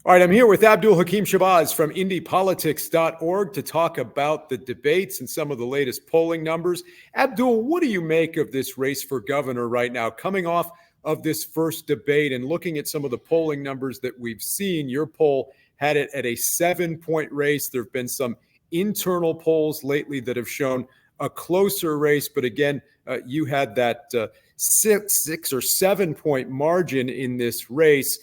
All right, I'm here with Abdul-Hakim Shabazz from IndyPolitics.org to talk about the debates and some of the latest polling numbers. Abdul, what do you make of this race for governor right now, coming off of this first debate and looking at some of the polling numbers that we've seen? Your poll had it at a 7-point race. There have been some internal polls lately that have shown a closer race, but again, you had that 6 or 7 point margin in this race.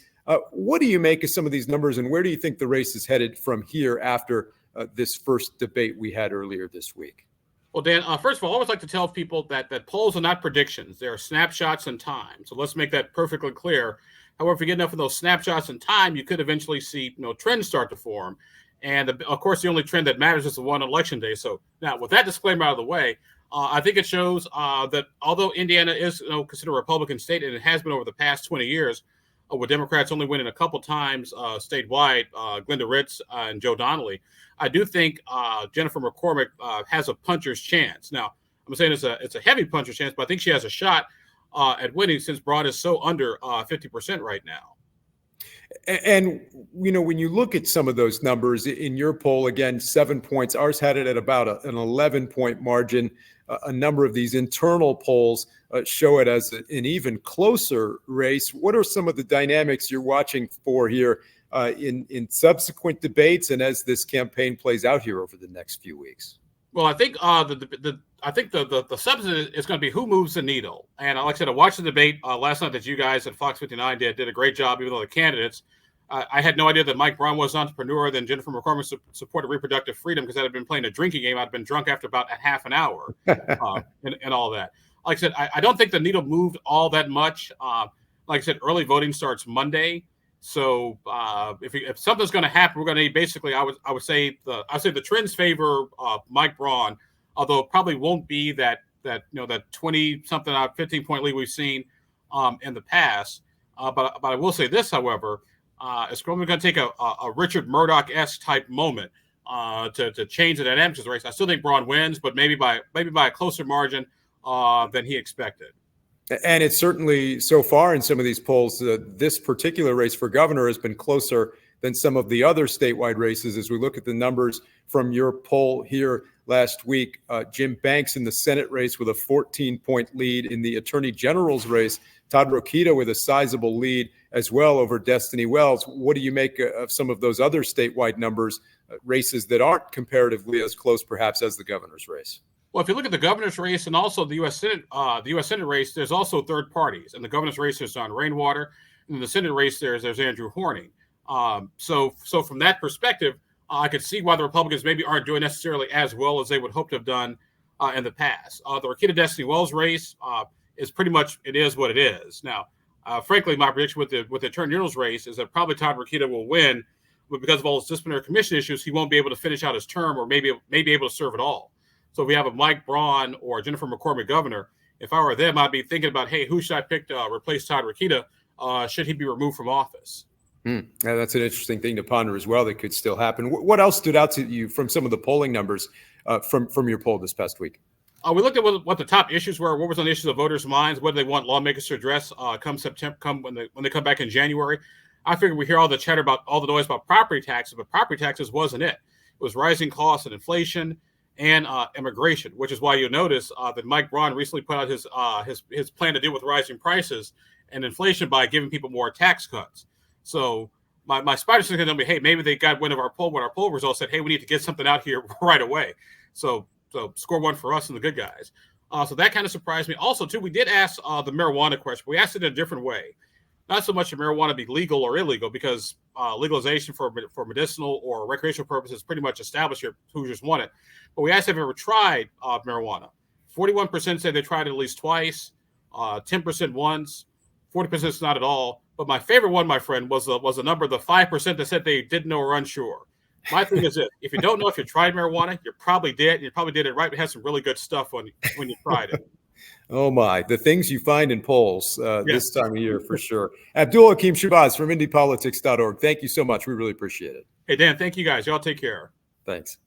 What do you make of some of these numbers, and where do you think the race is headed from here after this first debate we had earlier this week? Well, Dan, first of all, I always like to tell people that polls are not predictions. They are snapshots in time. So let's make that perfectly clear. However, if you get enough of those snapshots in time, you could eventually see trends start to form. And, of course, the only trend that matters is the one on Election Day. So now, with that disclaimer out of the way, I think it shows that although Indiana is considered a Republican state, and it has been over the past 20 years, with Democrats only winning a couple times statewide, Glenda Ritz and Joe Donnelly, I do think Jennifer McCormick has a puncher's chance. Now, I'm saying it's a heavy puncher's chance, but I think she has a shot at winning since Broad is so under 50% right now. And, when you look at some of those numbers in your poll, again, 7 points, ours had it at about an 11-point margin. A number of these internal polls show it as an even closer race. What are some of the dynamics you're watching for here in subsequent debates and as this campaign plays out here over the next few weeks? Well, I think the substance is going to be who moves the needle. And like I said, I watched the debate last night that you guys at Fox 59 did a great job, even though the candidates. I had no idea that Mike Braun was an entrepreneur. Then Jennifer McCormick supported reproductive freedom because I had been playing a drinking game. I'd been drunk after about a half an hour and all that. Like I said, I don't think the needle moved all that much. Like I said, early voting starts Monday. So if something's going to happen, we're going to need basically. I would say the trends favor Mike Braun, although it probably won't be that 20-something 15-point lead we've seen in the past. But I will say this, however, it's probably going to take a Richard Murdoch-esque type moment to change the dynamics of the race. I still think Braun wins, but maybe by a closer margin than he expected. And it's certainly so far in some of these polls, this particular race for governor has been closer than some of the other statewide races. As we look at the numbers from your poll here last week, Jim Banks in the Senate race with a 14-point lead. In the Attorney General's race, Todd Rokita with a sizable lead as well over Destiny Wells. What do you make of some of those other statewide numbers, races that aren't comparatively as close perhaps as the governor's race? Well, if you look at the governor's race and also the U.S. Senate race, there's also third parties. In the governor's race, there's John Rainwater. In the Senate race, there's Andrew Horning. So from that perspective, I could see why the Republicans maybe aren't doing necessarily as well as they would hope to have done in the past. The Rokita Destiny Wells race is pretty much it is what it is. Now, frankly, my prediction with the Attorney General's race is that probably Todd Rokita will win, but because of all his disciplinary commission issues, he won't be able to finish out his term or maybe able to serve at all. So if we have a Mike Braun or Jennifer McCormick governor, if I were them, I'd be thinking about, hey, who should I pick to replace Todd Rokita? Should he be removed from office? Yeah, that's an interesting thing to ponder as well. That could still happen. What else stood out to you from some of the polling numbers from your poll this past week? We looked at what the top issues were. What was on the issues of voters' minds? What do they want lawmakers to address come September? When they come back in January? I figured we hear all the chatter about all the noise about property taxes, but property taxes wasn't it. It was rising costs and inflation and immigration, which is why you'll notice that Mike Braun recently put out his plan to deal with rising prices and inflation by giving people more tax cuts. So my spider sense is going to be, hey, maybe they got wind of our poll when our poll results said, hey, we need to get something out here right away. So score one for us and the good guys. So that kind of surprised me. Also, too, we did ask the marijuana question. We asked it in a different way. Not so much should marijuana be legal or illegal, because legalization for medicinal or recreational purposes is pretty much established here. Who just want it? But we asked if they've ever tried marijuana. 41% said they tried it at least twice, 10% once, 40% not at all. But my favorite one, my friend, was the number, the 5% that said they didn't know or unsure. My thing is this: if you don't know if you tried marijuana, you probably did. You probably did it right. It has some really good stuff when you tried it. Oh, my. The things you find in polls this time of year, for sure. Abdul-Hakim Shabazz from IndyPolitics.org. Thank you so much. We really appreciate it. Hey, Dan, thank you guys. Y'all take care. Thanks.